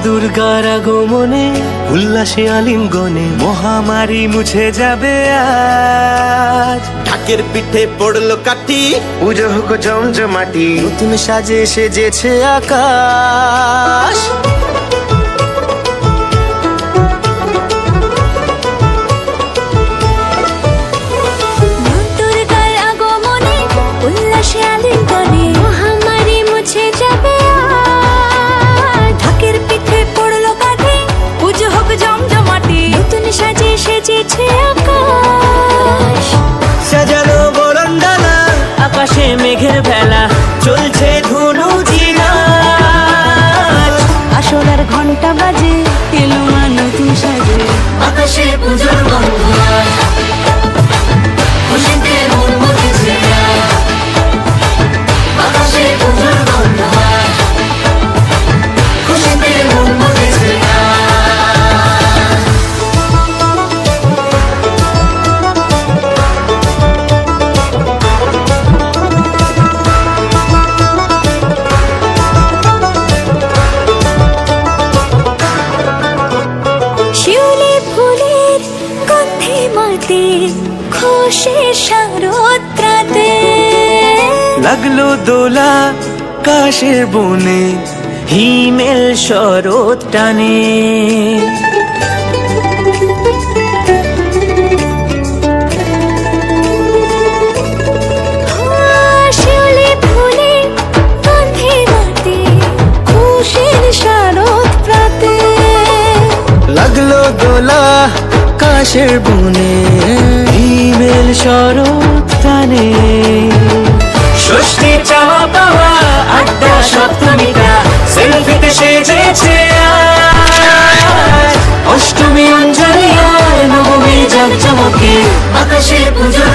দুর্গার আগমনে উল্লাসে আলিঙ্গনে মহামারী মুছে যাবে আজ। ঢাকের পিঠে পড়লো কাঠি, পুজো হোক জমজমাটি, নতুন সাজে সেজেছে আকাশ। দুর্গার আগমনে উল্লাসে আলিঙ্গনে মহামারী মুছে যাবে আজ। ঢাকের পিঠে পড়লো কাঠি, পুজো হোক জমজমাটি, নতুন সাজে সেজেছে আকাশ। সাজানো বরণডালা, আকাশে মেঘের ভেলা, চলছে ধনু জিনাজ। আসলার ঘন্টা বাজে, এলো মা নতুন সাজে, আকাশে পুজোর গন্ধ আজ। খুশিতে মন মতেছে আজ, আকাশে পুজোর গন্ধ আজ। খুশিতে মন মতেছে আজ। শিউলি ফুলের গন্ধে মাতে, খুশির শারদরাতে। লাগলো দোলা কাশের বনে, হিমেল শরৎ টানে। শিউলি ফুলের গন্ধে মাতে, খুশির শারদরাতে। লাগলো দোলা কাশের বনে, হিমেল শরৎ টানে। ষষ্ঠী চাওয়া পাওয়া আড্ডা সপ্তমীটা সেলফিতে সেজেছে আজ। অষ্টমী অঞ্জলি আর নবমী জাঁকজমকে, আকাশে পুজোর